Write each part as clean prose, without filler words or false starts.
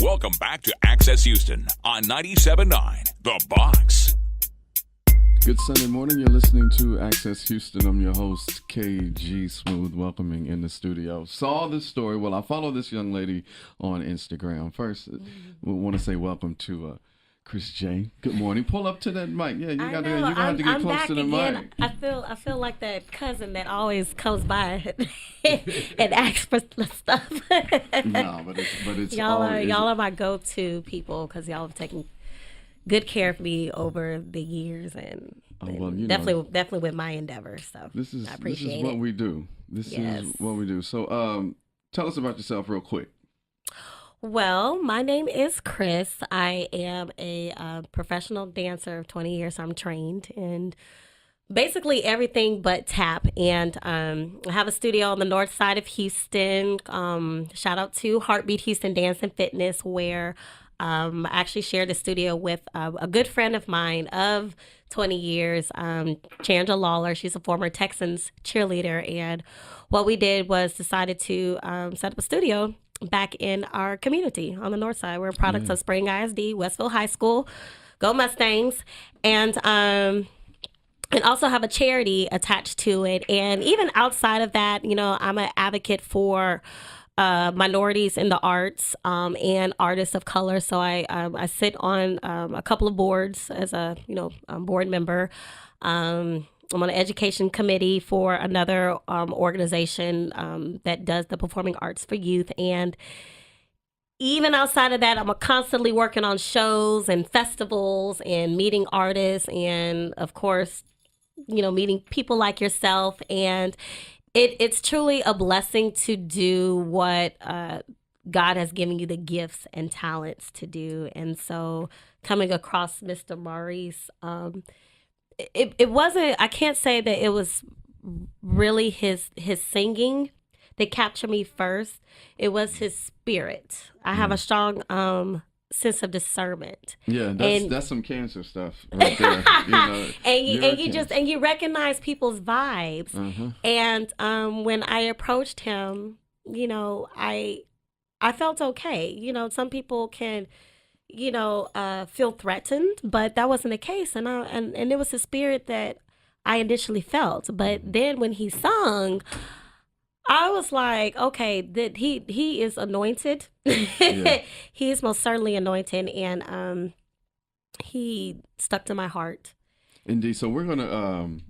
Welcome back to Access Houston on 97.9 The Box. Good Sunday morning. You're listening to Access Houston. I'm your host, KG Smooth, welcoming in the studio. Saw this story. Well, I follow this young lady on Instagram. First, we want to say welcome to Kyrs Jei. Good morning. Pull up to that mic. Yeah, you're gonna have to get close to the mic. I feel like that cousin that always comes by and asks for stuff. No, but it's y'all are my go-to people because y'all have taken good care of me over the years and definitely with my endeavors. So I appreciate this is what we do. This is what we do. So tell us about yourself real quick. Well, my name is Kyrs. I am a professional dancer of 20 years. I'm trained in basically everything but tap. And I have a studio on the north side of Houston. Shout out to Heartbeat Houston Dance and Fitness, where I actually shared the studio with a good friend of mine of 20 years, Chandra Lawler. She's a former Texans cheerleader. And what we did was decided to set up a studio back in our community on the north side. We're products of Spring ISD, Westville High School, Go Mustangs, and also have a charity attached to it. And even outside of that, I'm an advocate for minorities in the arts and artists of color. So I sit on a couple of boards as a board member. I'm on an education committee for another organization that does the performing arts for youth. And even outside of that, I'm constantly working on shows and festivals and meeting artists and, of course, meeting people like yourself. And it's truly a blessing to do what God has given you the gifts and talents to do. And so coming across Mr. Maurice, it wasn't, I can't say that it was really his singing that captured me first. It was his spirit. I have a strong sense of discernment. Yeah, that's some cancer stuff right there. and you recognize people's vibes. And when I approached him, I felt okay. Some people can feel threatened, but that wasn't the case. And it was the spirit that I initially felt. But then when he sung, I was like, okay, that he is anointed. Yeah. He is most certainly anointed, and he stuck to my heart. Indeed. So we're gonna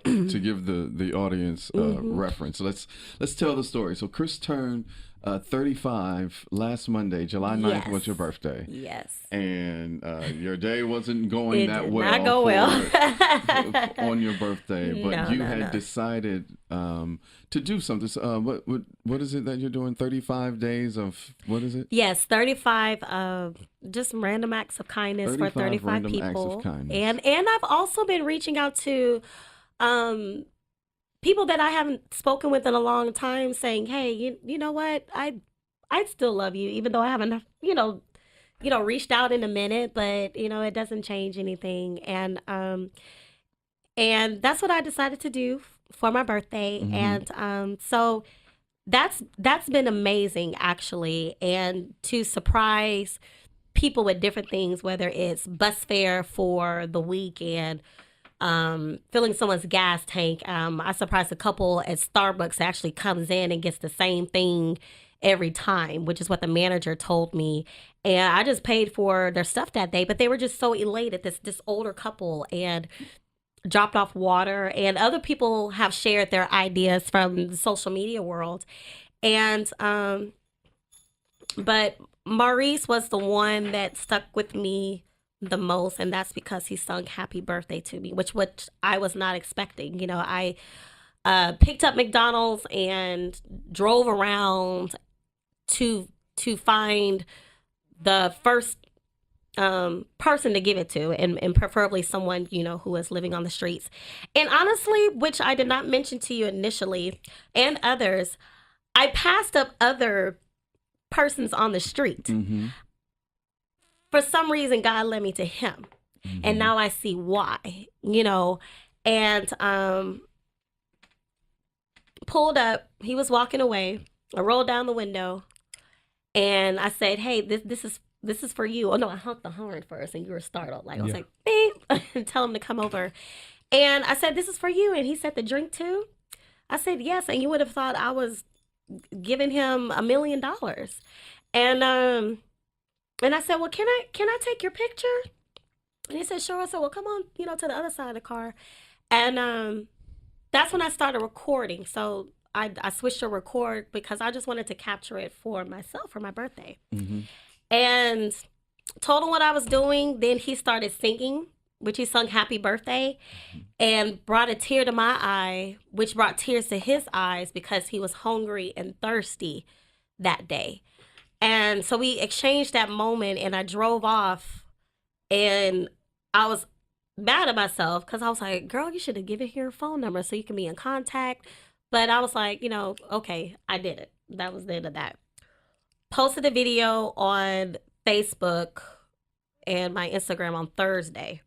to give the audience reference. Let's tell the story. So Kyrs turned 35 last Monday, July 9th was your birthday. Yes. And your day wasn't going that well. Not go well on your birthday, but you had decided to do something. What is it that you're doing? 35 days of what is it? Yes, 35 of just random acts of kindness for 35 people. Acts of kindness. And I've also been reaching out to people that I haven't spoken with in a long time, saying, "Hey, you know what? I still love you, even though I haven't, reached out in a minute. But it doesn't change anything." And that's what I decided to do for my birthday, and so that's been amazing, actually, and to surprise people with different things, whether it's bus fare for the weekend. Filling someone's gas tank. I surprised a couple at Starbucks that actually comes in and gets the same thing every time, which is what the manager told me. And I just paid for their stuff that day, but they were just so elated, this older couple, and dropped off water. And other people have shared their ideas from the social media world. And but Maurice was the one that stuck with me the most, and that's because he sung happy birthday to me, which I was not expecting. I picked up McDonald's and drove around to find the first person to give it to, and preferably someone who was living on the streets. And honestly, which I did not mention to you initially, and others, I passed up other persons on the street. For some reason, God led me to him. And now I see why, and pulled up. He was walking away. I rolled down the window, And I said, hey, this is for you. Oh no, I honked the horn first and you were startled. Like I was like, beep, tell him to come over. And I said, this is for you. And he said, the drink too? I said, yes. And you would have thought I was giving him $1 million. And I said, well, can I take your picture? And he said, sure. I said, well, come on, to the other side of the car. And that's when I started recording. So I switched to record because I just wanted to capture it for myself for my birthday. Mm-hmm. And told him what I was doing. Then he started singing, which he sung Happy Birthday, and brought a tear to my eye, which brought tears to his eyes because he was hungry and thirsty that day. And so we exchanged that moment, and I drove off, and I was mad at myself because I was like, girl, you should have given her your phone number so you can be in contact. But I was like, okay, I did it. That was the end of that. Posted a video on Facebook and my Instagram on Thursday.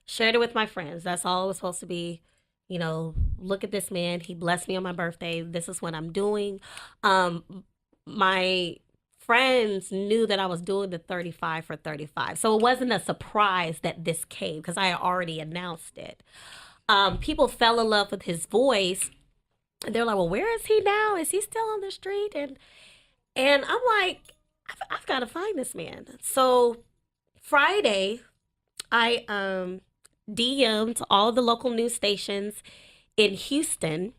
Shared it with my friends. That's all it was supposed to be. Look at this man. He blessed me on my birthday. This is what I'm doing. My friends knew that I was doing the 35 for 35. So it wasn't a surprise that this came because I had already announced it. People fell in love with his voice. And they're like, well, where is he now? Is he still on the street? And I'm like, I've got to find this man. So Friday, I DM'd all the local news stations in Houston.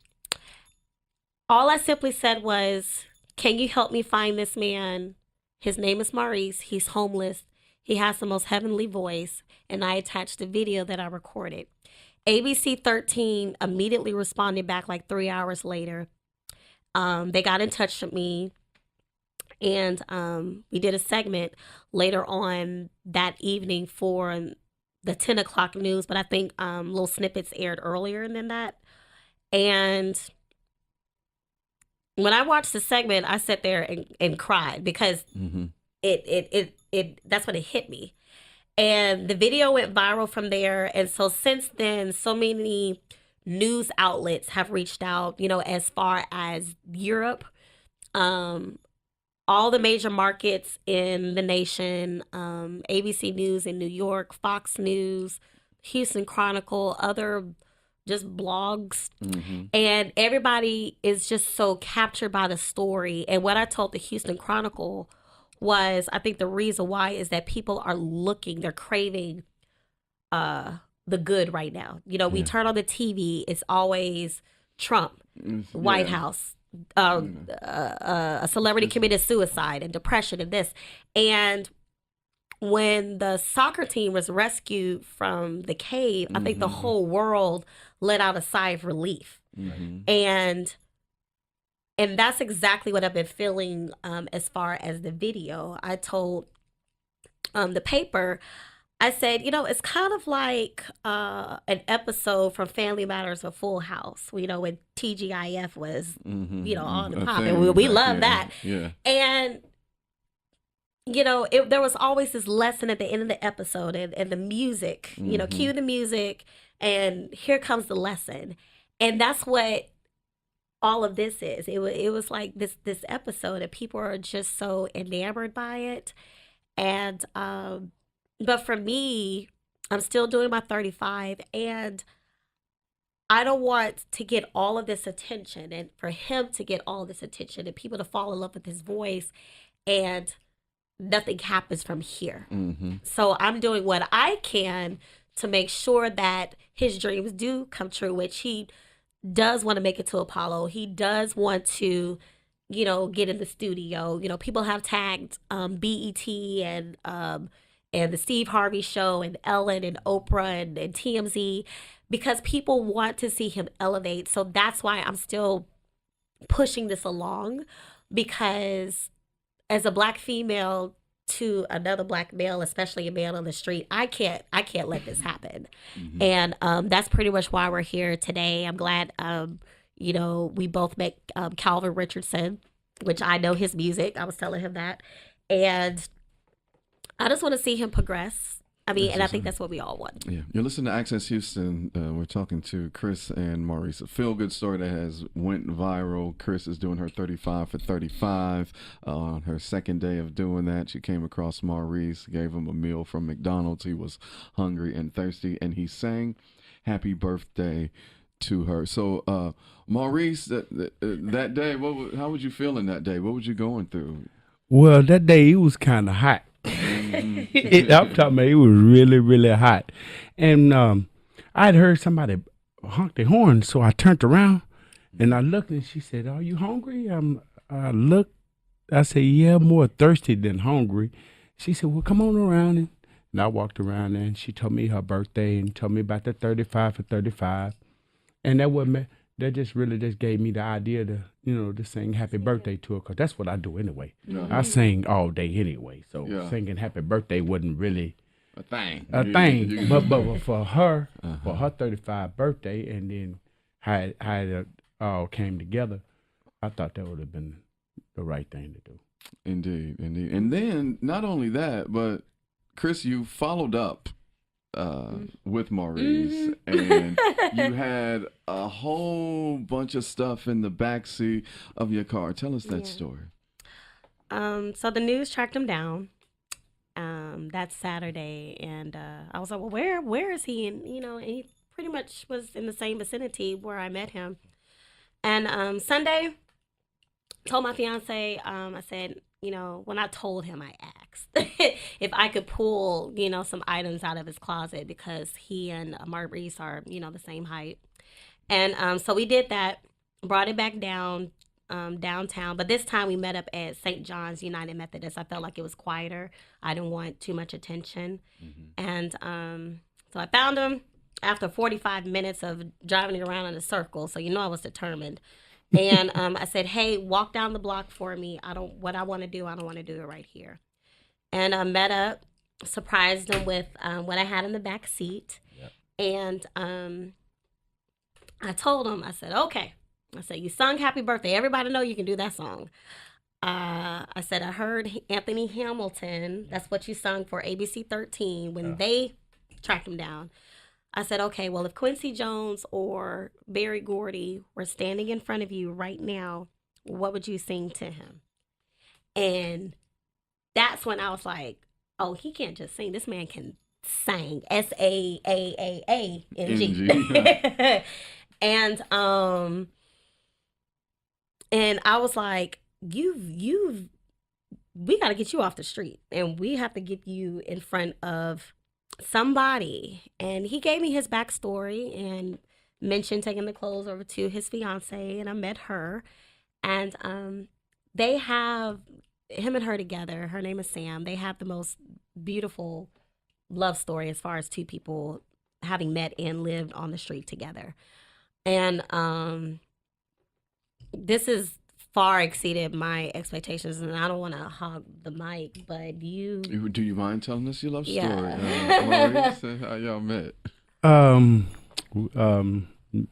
All I simply said was, can you help me find this man? His name is Maurice. He's homeless. He has the most heavenly voice. And I attached the video that I recorded. ABC 13 immediately responded back like 3 hours later. They got in touch with me. And we did a segment later on that evening for the 10 o'clock news, but I think little snippets aired earlier than that. And when I watched the segment, I sat there and cried because it that's when it hit me. And the video went viral from there. And so since then, so many news outlets have reached out, as far as Europe, all the major markets in the nation, ABC News in New York, Fox News, Houston Chronicle, other just blogs. Mm-hmm. And everybody is just so captured by the story. And what I told the Houston Chronicle was, I think the reason why is that people are looking, they're craving the good right now. We turn on the TV, it's always Trump, White House, a celebrity committed suicide and depression and this. And when the soccer team was rescued from the cave, I think the whole world let out a sigh of relief. Mm-hmm. And that's exactly what I've been feeling as far as the video. I told the paper, I said, it's kind of like an episode from Family Matters or Full House, when TGIF was, on the pop. And we love that. Yeah. And, there was always this lesson at the end of the episode and the music, cue the music and here comes the lesson. And that's what all of this is. It was like this episode and people are just so enamored by it. And, but for me, I'm still doing my 35 and I don't want to get all of this attention and for him to get all this attention and people to fall in love with his voice and nothing happens from here. Mm-hmm. So I'm doing what I can to make sure that his dreams do come true, which he does want to make it to Apollo. He does want to, get in the studio. People have tagged BET and the Steve Harvey Show and Ellen and Oprah and TMZ because people want to see him elevate. So that's why I'm still pushing this along because as a Black female to another Black male, especially a man on the street, I can't let this happen. Mm-hmm. And that's pretty much why we're here today. I'm glad, we both met Calvin Richardson, which I know his music. I was telling him that. And I just want to see him progress. I mean, and I think that's what we all want. Yeah, you're listening to Access Houston. We're talking to Kyrs and Maurice. A feel-good story that has went viral. Kyrs is doing her 35 for 35. On her second day of doing that, she came across Maurice, gave him a meal from McDonald's. He was hungry and thirsty, and he sang "Happy Birthday" to her. So, Maurice, that day, how was you feeling that day? What was you going through? Well, that day it was kind of hot. I'm talking about it was really, really hot. And I'd heard somebody honk their horn, so I turned around and I looked and she said, "Are you hungry?" I looked, I said, "Yeah, more thirsty than hungry." She said, "Well, come on around." And I walked around there and she told me her birthday and told me about the 35 for 35. And that just really just gave me the idea to sing happy birthday to her, because that's what I do anyway. I sing all day anyway, so singing happy birthday wasn't really a thing. But for her, for her 35th birthday, and then how it all came together, I thought that would have been the right thing to do. Indeed. And then not only that, but Kyrs, you followed up with Maurice, and you had a whole bunch of stuff in the backseat of your car. Tell us that story. So the news tracked him down that Saturday, and I was like, "Well, where is he?" And he pretty much was in the same vicinity where I met him. And Sunday, told my fiance, I said, when I told him, I asked if I could pull, some items out of his closet, because he and Maurice are, the same height. And so we did that, brought it back down, downtown. But this time we met up at St. John's United Methodist. I felt like it was quieter. I didn't want too much attention. And so I found him after 45 minutes of driving around in a circle. So I was determined. And I said, "Hey, walk down the block for me. I don't want to do it right here." And I met up, surprised him with what I had in the back seat. Yep. And I told him, I said, "Okay." I said, "You sung Happy Birthday. Everybody know you can do that song." I said, "I heard Anthony Hamilton. That's what you sung for ABC 13 when they tracked him down." I said, "Okay, well, if Quincy Jones or Berry Gordy were standing in front of you right now, what would you sing to him?" And that's when I was like, "Oh, he can't just sing. This man can sing. SAAAANG." And I was like, we got to get you off the street, and we have to get you in front of somebody. And he gave me his backstory and mentioned taking the clothes over to his fiance, and I met her. And they have him and her together. Her name is Sam. They have the most beautiful love story as far as two people having met and lived on the street together. And this is far exceeded my expectations, and I don't want to hog the mic, but do you mind telling us your love story? Maurice, how y'all met?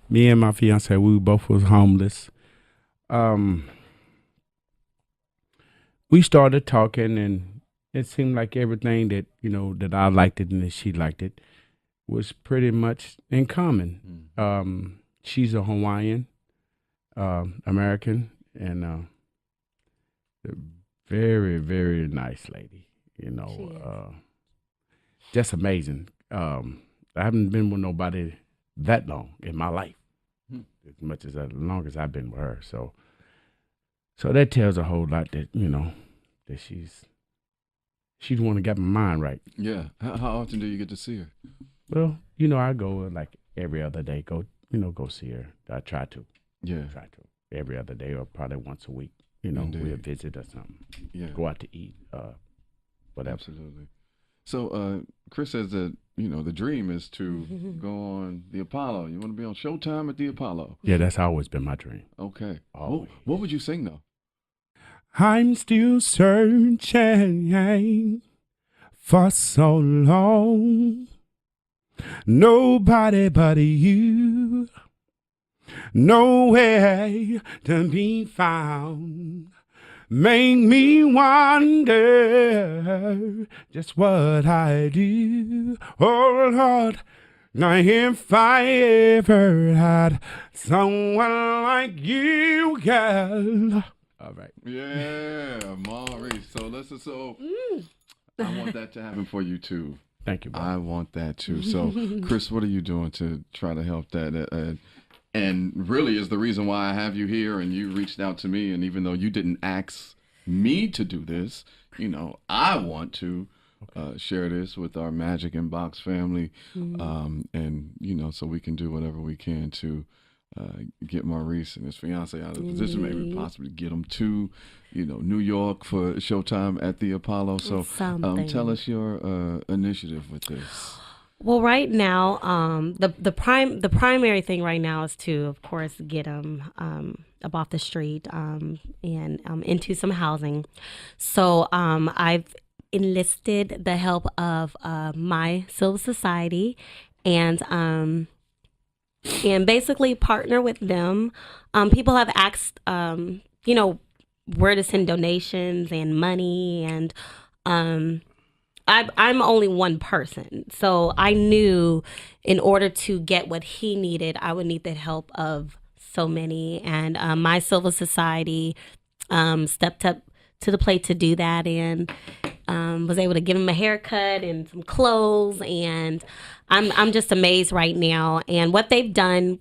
Me and my fiance, we both was homeless. We started talking, and it seemed like everything that that I liked it and that she liked it was pretty much in common. She's a Hawaiian American, and a very, very nice lady. Just amazing. I haven't been with nobody that long in my life, as long as I've been with her. So that tells a whole lot that that she's the one that got my mind right. Yeah. How often do you get to see her? Well, I go like every other day. Go see her. I try to. Yeah. Try to every other day, or probably once a week. We'll visit or something. Yeah. Go out to eat. Whatever. Absolutely. So Kyrs says that the dream is to go on the Apollo. You want to be on Showtime at the Apollo. Yeah, that's always been my dream. Okay. What would you sing though? I'm still searching for so long. Nobody but you. Nowhere to be found. make me wonder just what I do. Oh Lord, now if I ever had someone like you, girl. All right. Yeah, Maurice. So I want that to happen for you too. Thank you, bro. I want that too. So, Chris, what are you doing to try to help that? And really is the reason why I have you here, and you reached out to me. And even though you didn't ask me to do this, I want to share this with our Magic in Box family, and so we can do whatever we can to get Maurice and his fiance out of the position, maybe possibly get them to, New York for Showtime at the Apollo. So tell us your initiative with this. Well, right now, the primary thing right now is to, of course, get him up off the street and into some housing. So I've enlisted the help of my Civil Society and basically partner with them. People have asked, where to send donations and money, and I'm only one person. So I knew in order to get what he needed, I would need the help of so many. And my Civil Society stepped up to the plate to do that, and was able to give him a haircut and some clothes. And I'm just amazed right now. And what they've done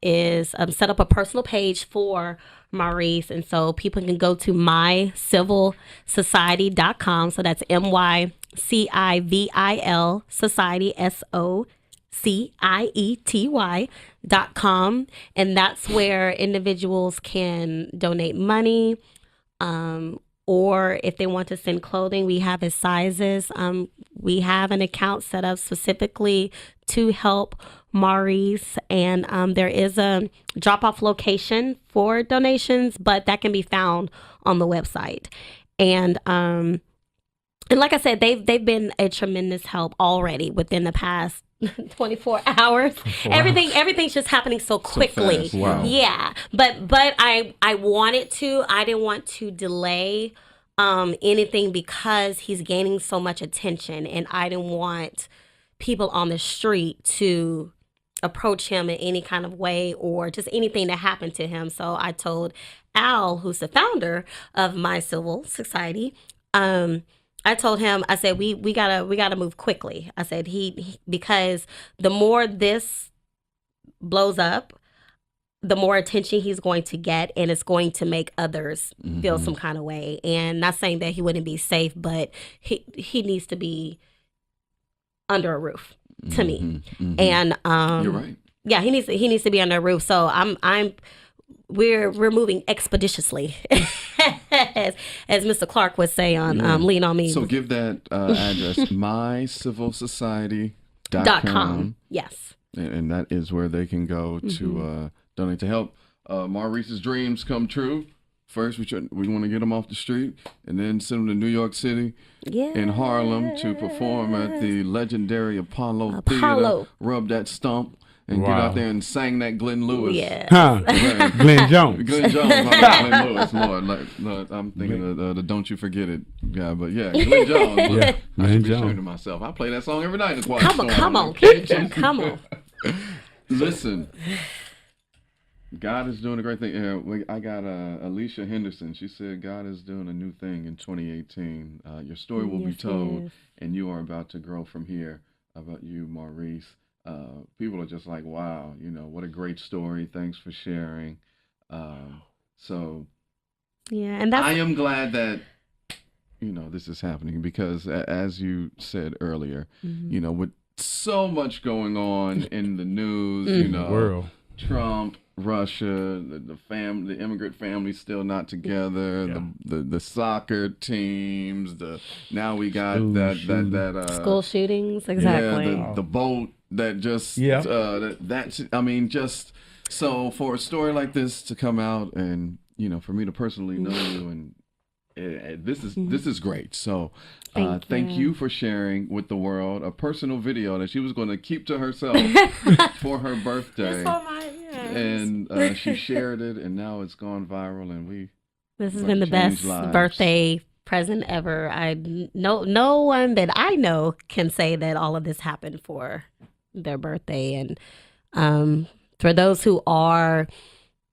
is set up a personal page for Maurice. And so people can go to mycivilsociety.com. So that's MYCIVIL Society, SOCIETY.com. And that's where individuals can donate money, or if they want to send clothing, we have his sizes. We have an account set up specifically to help Maurice, and there is a drop-off location for donations, but that can be found on the website. And like I said, they've been a tremendous help already within the past 24 hours. Everything's just happening so quickly. So fast. Wow. Yeah. But I wanted to. I didn't want to delay anything because he's gaining so much attention, and I didn't want people on the street to approach him in any kind of way or just anything to happen to him. So I told Al, who's the founder of My Civil Society, I told him, I said, we gotta move quickly. I said, he because the more this blows up, the more attention he's going to get, and it's going to make others feel some kind of way. And not saying that he wouldn't be safe, but he needs to be under a roof to me. And you're right. Yeah, he needs to be under a roof. So we're moving expeditiously, as Mr. Clark would say on Lean on Me. So give that address, mycivilsociety.com. Yes. And that is where they can go to donate to help Maurice's dreams come true. First, we want to get him off the street, and then send him to New York City in Harlem to perform at the legendary Apollo Theater. Rub that stump and get out there and sang that Glenn Lewis. Yeah. Right. Glenn Jones. Glenn Lewis. Lord, I'm thinking of the Don't You Forget It guy, but yeah, Glenn Jones. Yeah, I should be Glenn ashamed Jones. of myself. I play that song every night in the choir. Come on, KJ. Come on. Listen. God is doing a great thing. I got Alicia Henderson. She said God is doing a new thing in 2018. Your story will be told, and you are about to grow from here. About you, Maurice. People are just like, wow, what a great story. Thanks for sharing. So, yeah, and I am glad that this is happening because, as you said earlier, with so much going on in the news, World. Trump, Russia, the immigrant family still not together. The soccer teams. Now we got that school shootings. Exactly. Yeah, the boat that just just so for a story like this to come out, and for me to personally know you, and this is great. So thank you for sharing with the world a personal video that she was going to keep to herself for her birthday. And she shared it, and now it's gone viral, and we This has About been to the best change lives. birthday present ever. No one that I know can say that all of this happened for their birthday. And for those who are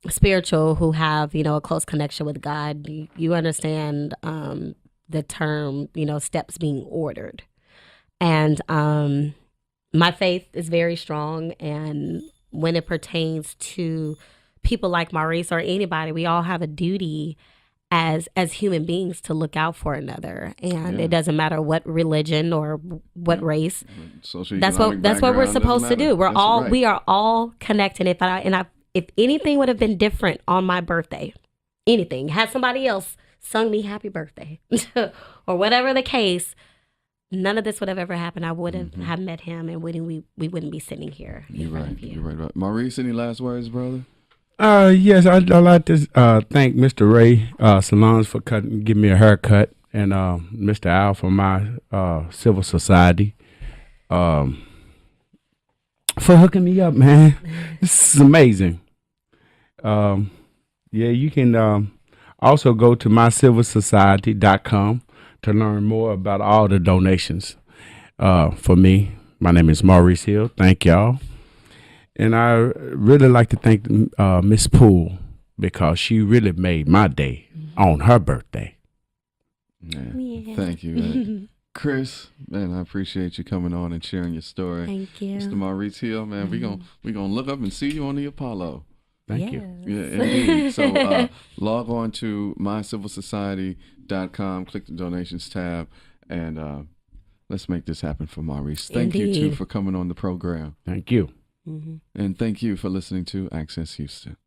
spiritual, who have, a close connection with God, you understand the term, steps being ordered. And my faith is very strong. And when it pertains to people like Maurice or anybody, we all have a duty as human beings to look out for another. And it doesn't matter what religion or what race. That's what we're supposed to do. We are all connected. If anything would have been different on my birthday, anything, had somebody else sung me happy birthday or whatever the case, none of this would have ever happened. I would have met him, and we wouldn't be sitting here. You're right. You're right about Maurice. Any last words, brother? Yes, I'd like to thank Mr. Ray Salons for giving me a haircut, and Mr. Al from my civil society for hooking me up, man. This is amazing. You can also go to mycivilsociety.com to learn more about all the donations for me. My name is Maurice Hill. Thank y'all. And I really like to thank Miss Poole because she really made my day on her birthday. Yeah. Thank you, man. Kyrs, man, I appreciate you coming on and sharing your story. Thank you. Mr. Maurice Hill, man, we gonna look up and see you on the Apollo. Thank you. Yeah, indeed. So log on to mycivilsociety.com, click the donations tab, and let's make this happen for Maurice. Thank you, too, for coming on the program. Thank you. And thank you for listening to Access Houston.